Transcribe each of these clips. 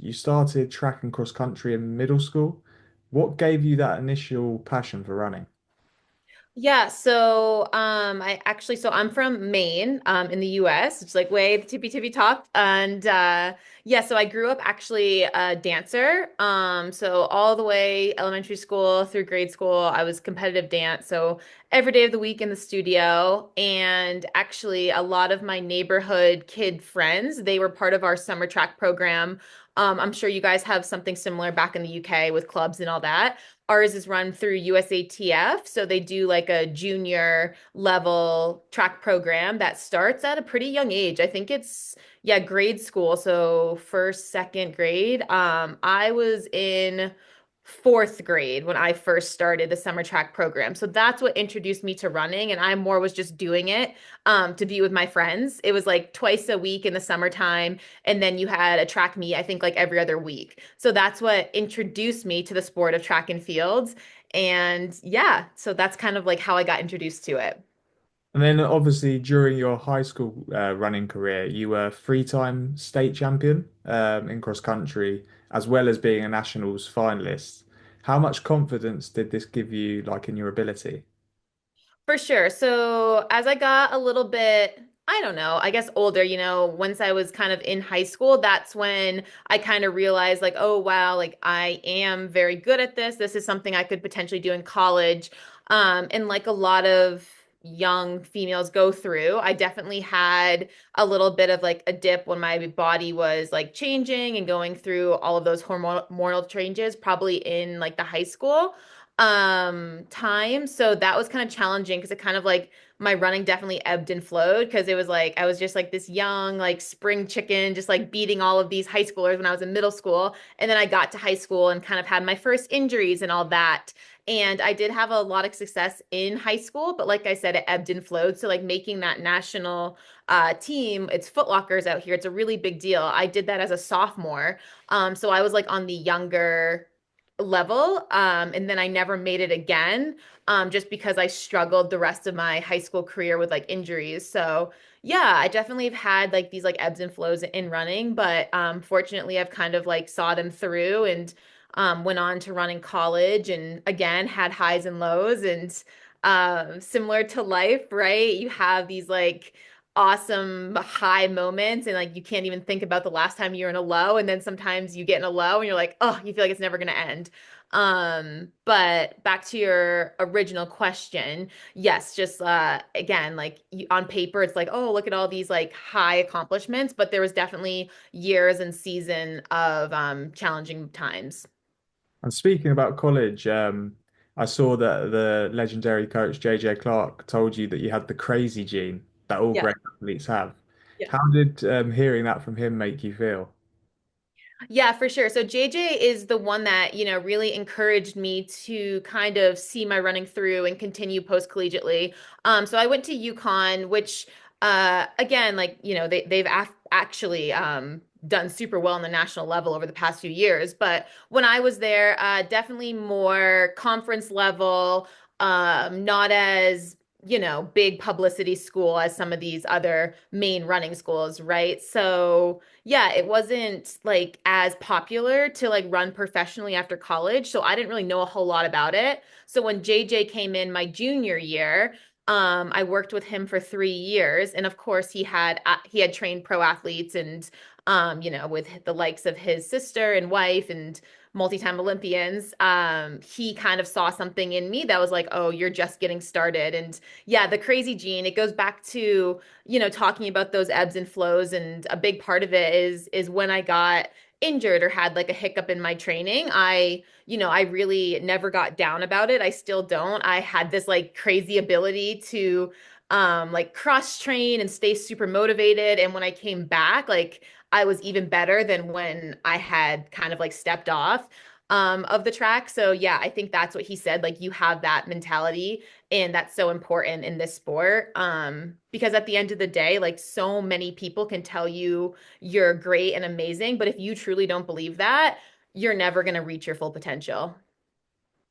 you started track and cross country in middle school. What gave you that initial passion for running? Yeah, so I'm from Maine, in the US. It's like way the tippy top. And yeah, so I grew up actually a dancer. So all the way elementary school through grade school, I was competitive dance. So every day of the week in the studio. And actually a lot of my neighborhood kid friends, they were part of our summer track program. I'm sure you guys have something similar back in the UK with clubs and all that. Ours is run through USATF. So they do like a junior level track program that starts at a pretty young age. I think it's, yeah, grade school. So first, second grade. I was in fourth grade when I first started the summer track program. So that's what introduced me to running. And I more was just doing it to be with my friends. It was like twice a week in the summertime. And then you had a track meet, I think like every other week. So that's what introduced me to the sport of track and fields. And yeah, so that's kind of like how I got introduced to it. And then obviously during your high school running career, you were three-time state champion in cross country, as well as being a nationals finalist. How much confidence did this give you, like in your ability? For sure. So as I got a little bit, I don't know, I guess older, once I was kind of in high school, that's when I kind of realized like, oh wow, like I am very good at this. This is something I could potentially do in college. And like a lot of young females go through, I definitely had a little bit of like a dip when my body was like changing and going through all of those hormonal changes, probably in like the high school time. So that was kind of challenging because it kind of like my running definitely ebbed and flowed because it was like I was just like this young like spring chicken just like beating all of these high schoolers when I was in middle school, and then I got to high school and kind of had my first injuries and all that. And I did have a lot of success in high school, but like I said, it ebbed and flowed. So like making that national team, it's Foot Lockers out here. It's a really big deal. I did that as a sophomore. So I was like on the younger level. And then I never made it again, just because I struggled the rest of my high school career with like injuries. So yeah, I definitely have had like these like ebbs and flows in running, but fortunately I've kind of like saw them through and went on to run in college and again had highs and lows and similar to life, right? You have these like awesome high moments and like you can't even think about the last time you're in a low, and then sometimes you get in a low and you're like, oh, you feel like it's never going to end. But back to your original question, yes, just again, like on paper it's like, oh, look at all these like high accomplishments, but there was definitely years and season of challenging times. And speaking about college, I saw that the legendary coach JJ Clark told you that you had the crazy gene that all Yeah. great athletes have. Yeah. How did hearing that from him make you feel? Yeah, for sure. So JJ is the one that, really encouraged me to kind of see my running through and continue post collegiately. So I went to UConn, which again, like, they've actually done super well on the national level over the past few years. But when I was there, definitely more conference level, not as big publicity school as some of these other main running schools, right? So yeah, it wasn't like as popular to like run professionally after college, so I didn't really know a whole lot about it. So when JJ came in my junior year, I worked with him for 3 years, and of course he had trained pro athletes and with the likes of his sister and wife and multi-time Olympians. He kind of saw something in me that was like, oh, you're just getting started. And yeah, the crazy gene, it goes back to talking about those ebbs and flows. And a big part of it is when I got injured or had like a hiccup in my training, I really never got down about it. I still don't. I had this like crazy ability to like cross train and stay super motivated. And when I came back, like I was even better than when I had kind of like stepped off of the track. So yeah, I think that's what he said. Like you have that mentality, and that's so important in this sport. Because at the end of the day, like so many people can tell you you're great and amazing, but if you truly don't believe that, you're never going to reach your full potential.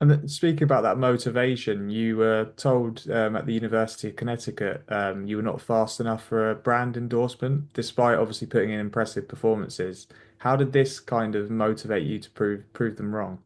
And speaking about that motivation, you were told at the University of Connecticut you were not fast enough for a brand endorsement, despite obviously putting in impressive performances. How did this kind of motivate you to prove them wrong?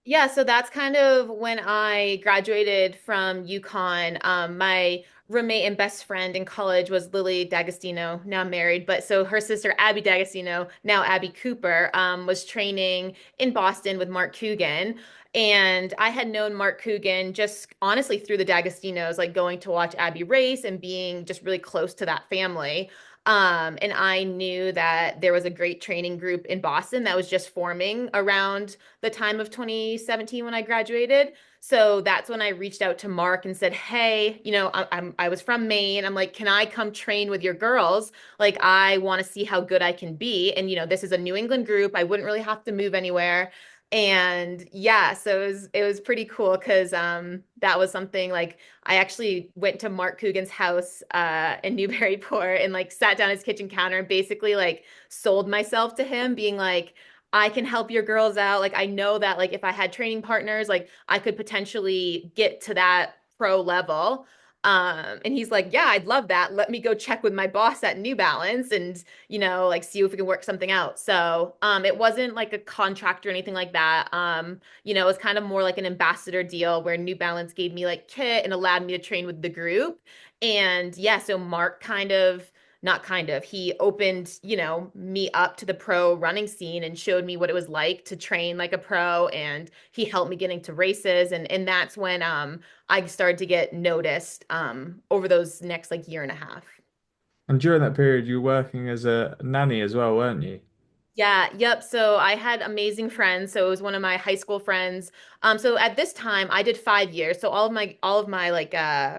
Yeah, so that's kind of when I graduated from UConn. My roommate and best friend in college was Lily D'Agostino, now married. But so her sister Abby D'Agostino, now Abby Cooper, was training in Boston with Mark Coogan. And I had known Mark Coogan just honestly through the D'Agostinos, like going to watch Abby race and being just really close to that family. And I knew that there was a great training group in Boston that was just forming around the time of 2017 when I graduated. So that's when I reached out to Mark and said, "Hey, I was from Maine. I'm like, can I come train with your girls? Like, I want to see how good I can be. And this is a New England group. I wouldn't really have to move anywhere." And yeah, so it was pretty cool because that was something like I actually went to Mark Coogan's house in Newburyport and like sat down at his kitchen counter and basically like sold myself to him, being like, I can help your girls out. Like I know that like if I had training partners, like I could potentially get to that pro level. And he's like, yeah, I'd love that. Let me go check with my boss at New Balance and, like see if we can work something out. So, it wasn't like a contract or anything like that. It was kind of more like an ambassador deal where New Balance gave me like kit and allowed me to train with the group. And yeah, so Mark kind of not kind of he opened me up to the pro running scene and showed me what it was like to train like a pro, and he helped me get into races, and that's when I started to get noticed over those next like year and a half. And during that period, you were working as a nanny as well, weren't you? Yeah, yep. So I had amazing friends. So it was one of my high school friends. So at this time I did 5 years. So all of my like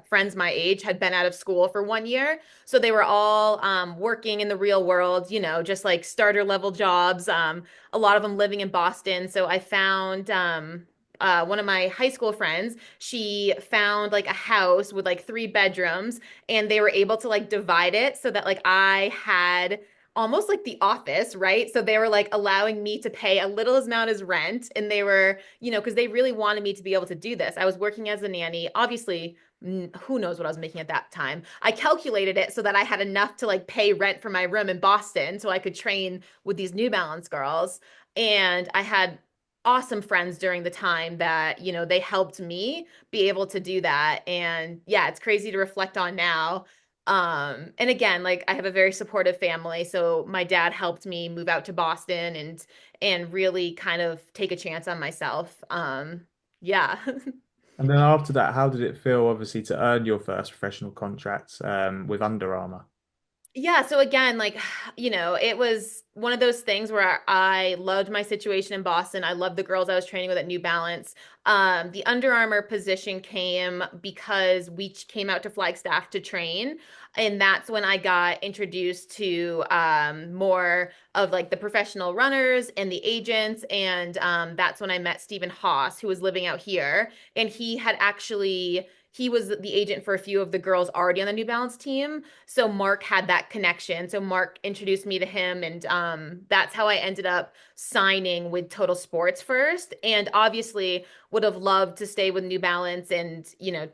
friends my age had been out of school for 1 year. So they were all working in the real world, just like starter level jobs. A lot of them living in Boston. So I found one of my high school friends, she found like a house with like 3 bedrooms, and they were able to like divide it so that like I had almost like the office, right? So they were like allowing me to pay a little amount as rent. And they were, because they really wanted me to be able to do this. I was working as a nanny. Obviously, who knows what I was making at that time. I calculated it so that I had enough to like pay rent for my room in Boston so I could train with these New Balance girls. And I had awesome friends during the time that, they helped me be able to do that. And yeah, it's crazy to reflect on now. And again, like I have a very supportive family, so my dad helped me move out to Boston and really kind of take a chance on myself. Yeah. And then after that, how did it feel, obviously, to earn your first professional contract with Under Armour? Yeah, so again, like, it was one of those things where I loved my situation in Boston. I loved the girls I was training with at New Balance. The Under Armour position came because we came out to Flagstaff to train. And that's when I got introduced to more of like the professional runners and the agents. And that's when I met Stephen Haas, who was living out here. And he was the agent for a few of the girls already on the New Balance team. So Mark had that connection. So Mark introduced me to him, and that's how I ended up signing with Total Sports first. And obviously would have loved to stay with New Balance and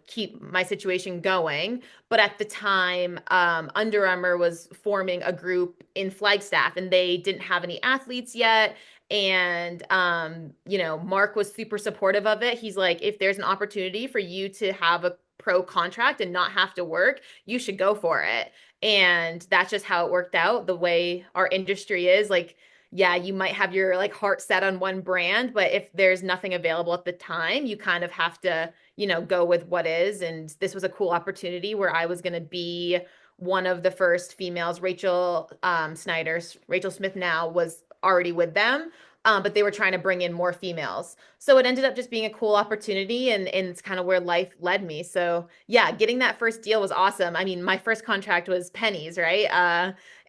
keep my situation going. But at the time, Under Armour was forming a group in Flagstaff, and they didn't have any athletes yet. And Mark was super supportive of it. He's like, if there's an opportunity for you to have a pro contract and not have to work, you should go for it. And that's just how it worked out. The way our industry is, like, yeah, you might have your like heart set on one brand, but if there's nothing available at the time, you kind of have to, go with what is. And this was a cool opportunity where I was going to be one of the first females. Rachel Smith now was already with them. But they were trying to bring in more females. So it ended up just being a cool opportunity, and it's kind of where life led me. So yeah, getting that first deal was awesome. I mean, my first contract was pennies, right?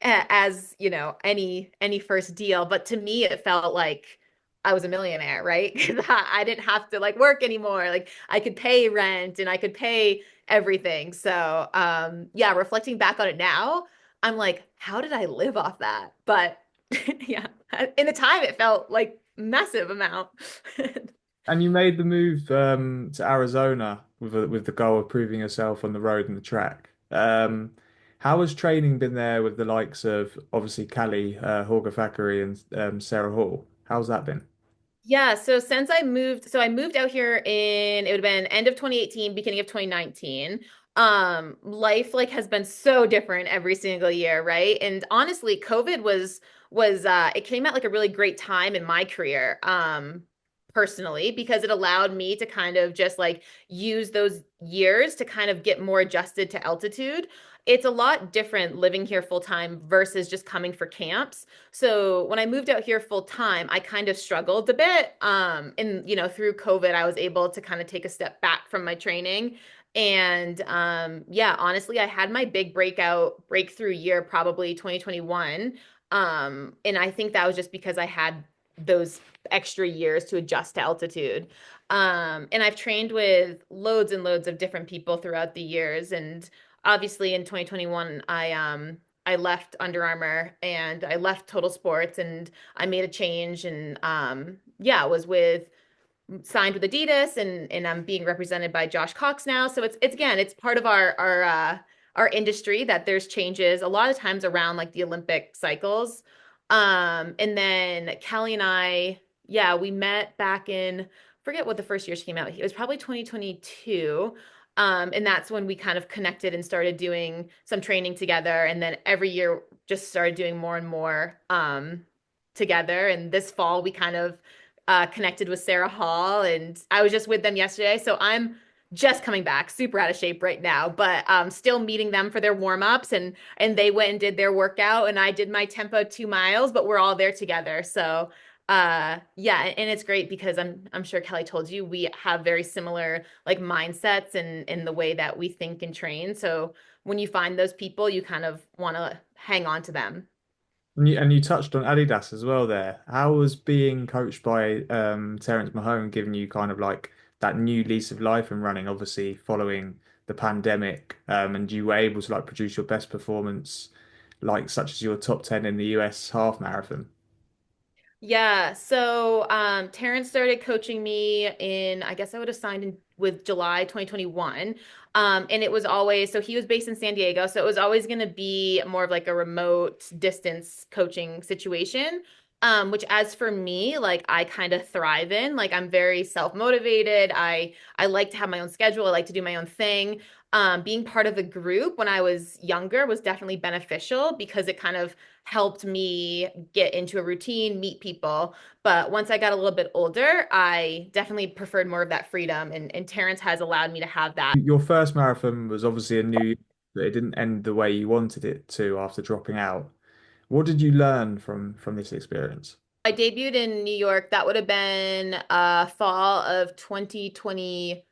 As any first deal. But to me, it felt like I was a millionaire, right? Because I didn't have to like work anymore. Like I could pay rent and I could pay everything. So yeah, reflecting back on it now, I'm like, how did I live off that? But yeah, in the time it felt like massive amount. And you made the move to Arizona with with the goal of proving yourself on the road and the track. How has training been there with the likes of obviously Callie, Jorge Thackeray and Sarah Hall? How's that been? Yeah, so since I moved, so I moved out here in it would have been end of 2018, beginning of 2019. Life like has been so different every single year, right? And honestly, COVID was it came at like a really great time in my career, personally, because it allowed me to kind of just like use those years to kind of get more adjusted to altitude. It's a lot different living here full time versus just coming for camps. So when I moved out here full time, I kind of struggled a bit. And through COVID, I was able to kind of take a step back from my training. And yeah, honestly, I had my big breakthrough year probably 2021. And I think that was just because I had those extra years to adjust to altitude. And I've trained with loads and loads of different people throughout the years. And obviously in 2021, I left Under Armour and I left Total Sports and I made a change and yeah, was with signed with Adidas and I'm being represented by Josh Cox now. So it's again, it's part of our industry that there's changes a lot of times around like the Olympic cycles. And then Kelly and I, yeah, we met back in forget what the first year she came out. It was probably 2022. And that's when we kind of connected and started doing some training together. And then every year just started doing more and more together. And this fall we kind of connected with Sarah Hall, and I was just with them yesterday. So I'm just coming back, super out of shape right now, but still meeting them for their warm ups, and they went and did their workout, and I did my tempo 2 miles, but we're all there together. So yeah, and it's great because I'm sure Kelly told you we have very similar like mindsets and in the way that we think and train. So when you find those people, you kind of want to hang on to them. And you touched on Adidas as well there. How was being coached by Terence Mahone giving you kind of like that new lease of life in running, obviously following the pandemic, and you were able to like produce your best performance, like such as your top 10 in the US half marathon? Yeah, so Terrence started coaching me in, I guess I would have signed in with July 2021. And it was always, so he was based in San Diego, so it was always going to be more of like a remote distance coaching situation. Which as for me, like I kind of thrive in, like I'm very self-motivated. I like to have my own schedule. I like to do my own thing. Being part of the group when I was younger was definitely beneficial because it kind of helped me get into a routine, meet people. But once I got a little bit older, I definitely preferred more of that freedom. And Terrence has allowed me to have that. Your first marathon was obviously a new, but it didn't end the way you wanted it to after dropping out. What did you learn from this experience? I debuted in New York. That would have been fall of 2020.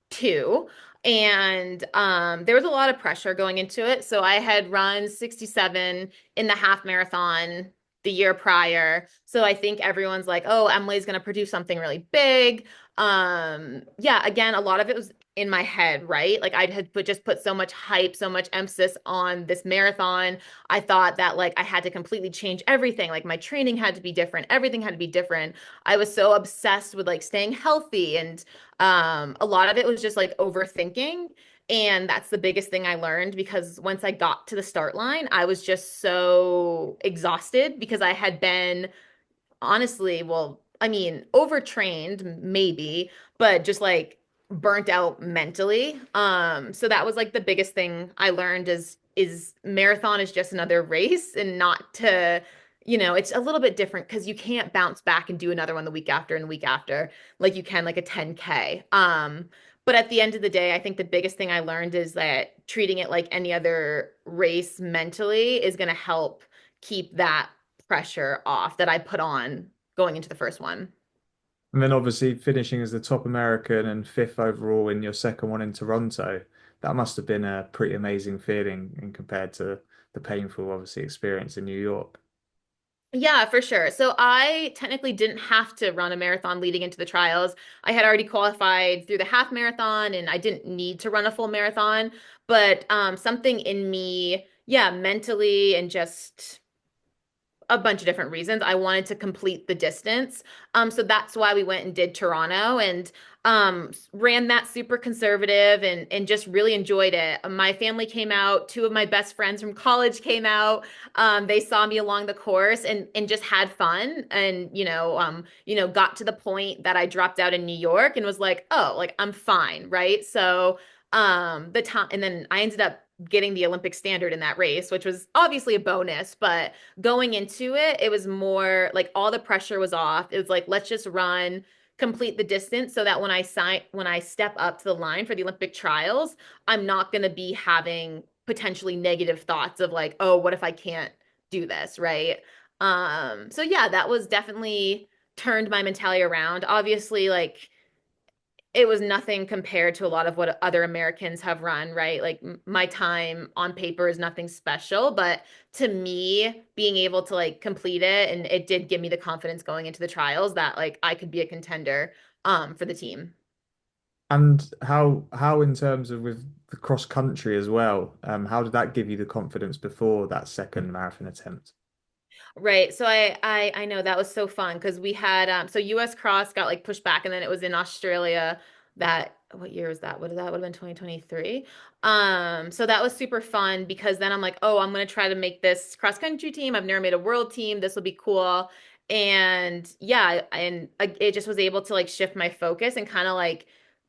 Two. And there was a lot of pressure going into it. So I had run 67 in the half marathon the year prior. So I think everyone's like, oh, Emily's going to produce something really big. Yeah, again, a lot of it was in my head, right? Like I had just put so much hype, so much emphasis on this marathon. I thought that like I had to completely change everything. Like my training had to be different. Everything had to be different. I was so obsessed with like staying healthy and a lot of it was just like overthinking. And that's the biggest thing I learned because once I got to the start line, I was just so exhausted because I had been honestly, well, I mean, overtrained maybe, but just like burnt out mentally. So that was like the biggest thing I learned is marathon is just another race and not to, it's a little bit different because you can't bounce back and do another one the week after and the week after like you can like a 10K. But at the end of the day, I think the biggest thing I learned is that treating it like any other race mentally is going to help keep that pressure off that I put on going into the first one. And then obviously finishing as the top American and fifth overall in your second one in Toronto, that must have been a pretty amazing feeling in compared to the painful, obviously, experience in New York. Yeah, for sure. So I technically didn't have to run a marathon leading into the trials. I had already qualified through the half marathon and I didn't need to run a full marathon. But something in me, yeah, mentally and just a bunch of different reasons. I wanted to complete the distance. So that's why we went and did Toronto and ran that super conservative and just really enjoyed it. My family came out, two of my best friends from college came out. They saw me along the course and just had fun and got to the point that I dropped out in New York and was like, "Oh, like I'm fine," right? So the time and then I ended up getting the Olympic standard in that race, which was obviously a bonus, but going into it, it was more like all the pressure was off. It was like, let's just run, complete the distance so that when I step up to the line for the Olympic trials, I'm not going to be having potentially negative thoughts of like, oh, what if I can't do this, right? So yeah, that was definitely turned my mentality around. Obviously, like it was nothing compared to a lot of what other Americans have run, right? Like my time on paper is nothing special, but to me, being able to like complete it and it did give me the confidence going into the trials that like I could be a contender for the team. And how in terms of with the cross country as well, how did that give you the confidence before that second marathon attempt? Right. So I know that was so fun because we had so US Cross got like pushed back and then it was in Australia that what year was that? What did that would have been 2023? So that was super fun because then I'm like, "Oh, I'm going to try to make this cross country team. I've never made a world team. This will be cool." And yeah, and it just was able to like shift my focus and kind of like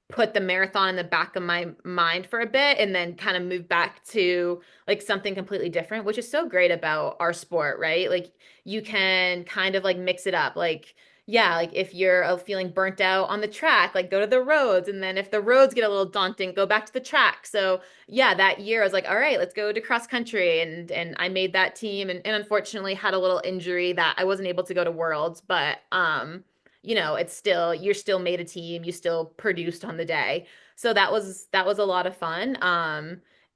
put the marathon in the back of my mind for a bit and then kind of move back to like something completely different, which is so great about our sport, right? Like you can kind of like mix it up. Like, yeah, like if you're feeling burnt out on the track, like go to the roads. And then if the roads get a little daunting, go back to the track. So yeah, that year I was like, all right, let's go to cross country. And I made that team and unfortunately had a little injury that I wasn't able to go to worlds, but it's still you're still made a team, you still produced on the day. So that was a lot of fun.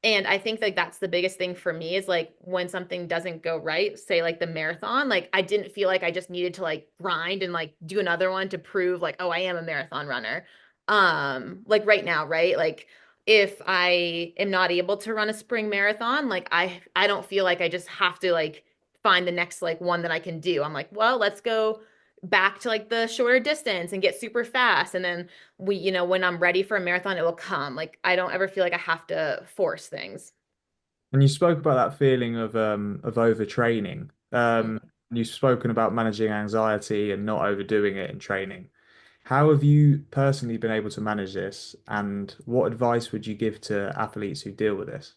And I think like that's the biggest thing for me is like when something doesn't go right, say like the marathon, like I didn't feel like I just needed to like grind and like do another one to prove like, oh, I am a marathon runner. Like right now, right? Like if I am not able to run a spring marathon, like I don't feel like I just have to like find the next like one that I can do. I'm like, well, let's go back to like the shorter distance and get super fast and then when I'm ready for a marathon, it will come. Like I don't ever feel like I have to force things. And you spoke about that feeling of overtraining. You've spoken about managing anxiety and not overdoing it in training. How have you personally been able to manage this, and what advice would you give to athletes who deal with this?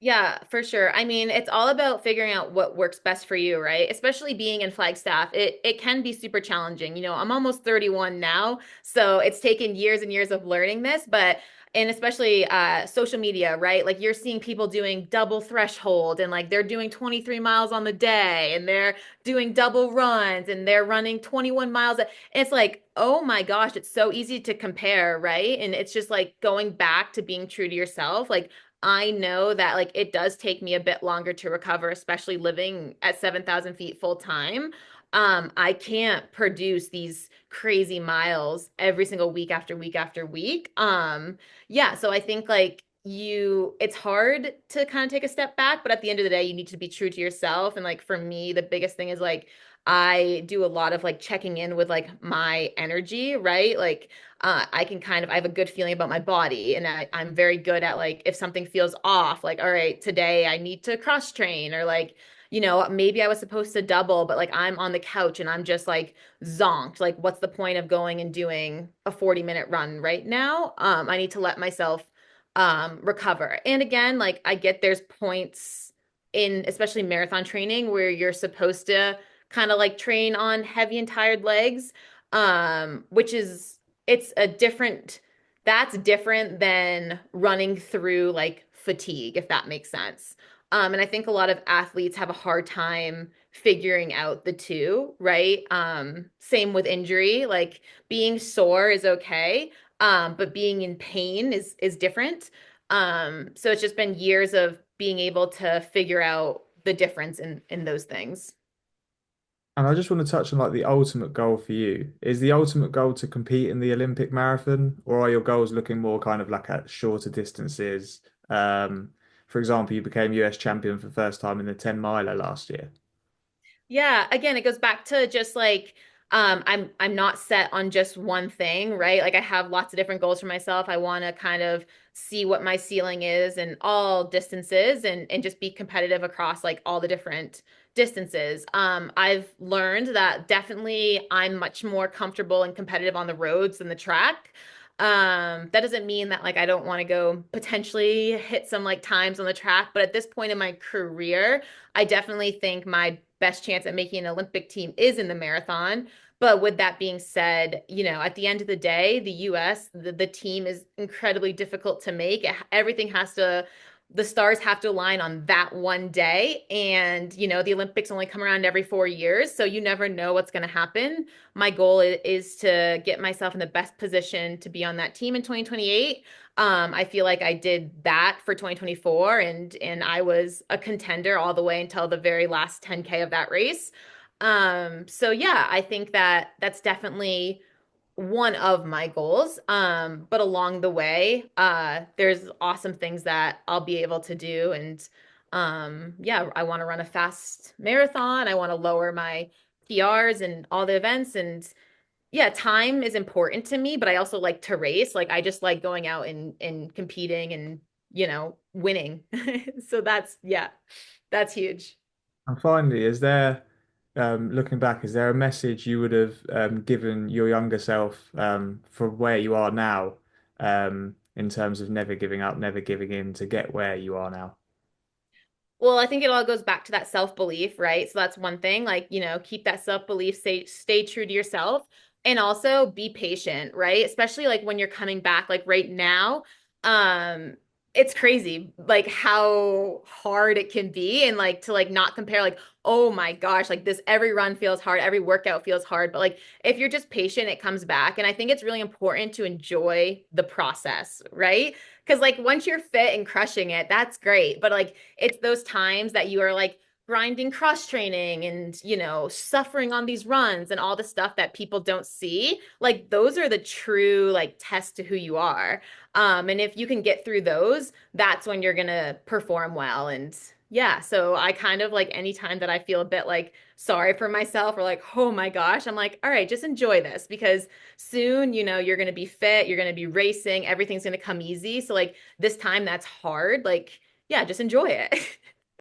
Yeah, for sure. I mean, it's all about figuring out what works best for you, right? Especially being in Flagstaff, it can be super challenging. I'm almost 31 now, so it's taken years and years of learning this, but and especially social media, right? Like you're seeing people doing double threshold and like they're doing 23 miles on the day and they're doing double runs and they're running 21 miles. And it's like, oh my gosh, it's so easy to compare, right? And it's just like going back to being true to yourself. Like I know that like it does take me a bit longer to recover, especially living at 7,000 feet full time. I can't produce these crazy miles every single week after week after week. Yeah, so I think like it's hard to kind of take a step back, but at the end of the day, you need to be true to yourself. And like for me, the biggest thing is like I do a lot of like checking in with like my energy, right? Like I have a good feeling about my body and I'm very good at like if something feels off, like, all right, today I need to cross train or like, maybe I was supposed to double, but like I'm on the couch and I'm just like zonked. Like, what's the point of going and doing a 40-minute run right now? I need to let myself recover. And again, like I get there's points in especially marathon training where you're supposed to kind of like train on heavy and tired legs, which is it's a different that's different than running through like fatigue, if that makes sense. And I think a lot of athletes have a hard time figuring out the two, right? Same with injury, like being sore is okay, but being in pain is different. So it's just been years of being able to figure out the difference in those things. And I just want to touch on like the ultimate goal for you. Is the ultimate goal to compete in the Olympic marathon, or are your goals looking more kind of like at shorter distances? For example, you became US champion for the first time in the 10 miler last year. Yeah, again, it goes back to just like I'm not set on just one thing, right? Like I have lots of different goals for myself. I want to kind of see what my ceiling is in all distances and just be competitive across like all the different distances. I've learned that definitely I'm much more comfortable and competitive on the roads than the track. That doesn't mean that like I don't want to go potentially hit some like times on the track, but at this point in my career, I definitely think my best chance at making an Olympic team is in the marathon. But with that being said, at the end of the day, the US, the team is incredibly difficult to make. Everything has to, the stars have to align on that one day. And, the Olympics only come around every 4 years. So you never know what's going to happen. My goal is to get myself in the best position to be on that team in 2028. I feel like I did that for 2024 and I was a contender all the way until the very last 10K of that race. So yeah, I think that that's definitely one of my goals. But along the way, there's awesome things that I'll be able to do. And yeah, I want to run a fast marathon. I want to lower my PRs and all the events. And yeah, time is important to me, but I also like to race. Like I just like going out and competing and, winning. So yeah, that's huge. And finally, looking back, is there a message you would have given your younger self from where you are now, in terms of never giving up, never giving in to get where you are now? Well, I think it all goes back to that self-belief, right? So that's one thing, like, keep that self-belief, stay true to yourself and also be patient, right? Especially like when you're coming back like right now. Um it's crazy like how hard it can be and like to like not compare like, oh my gosh, like this every run feels hard, every workout feels hard, but like if you're just patient, it comes back. And I think it's really important to enjoy the process, right? Because like once you're fit and crushing it, that's great. But like it's those times that you are like grinding cross training and suffering on these runs and all the stuff that people don't see, like those are the true like test to who you are. And if you can get through those, that's when you're gonna perform well. And yeah, so I kind of like anytime that I feel a bit like sorry for myself or like, oh my gosh, I'm like, all right, just enjoy this because soon, you're gonna be fit, you're gonna be racing, everything's gonna come easy. So like this time that's hard, like yeah, just enjoy it.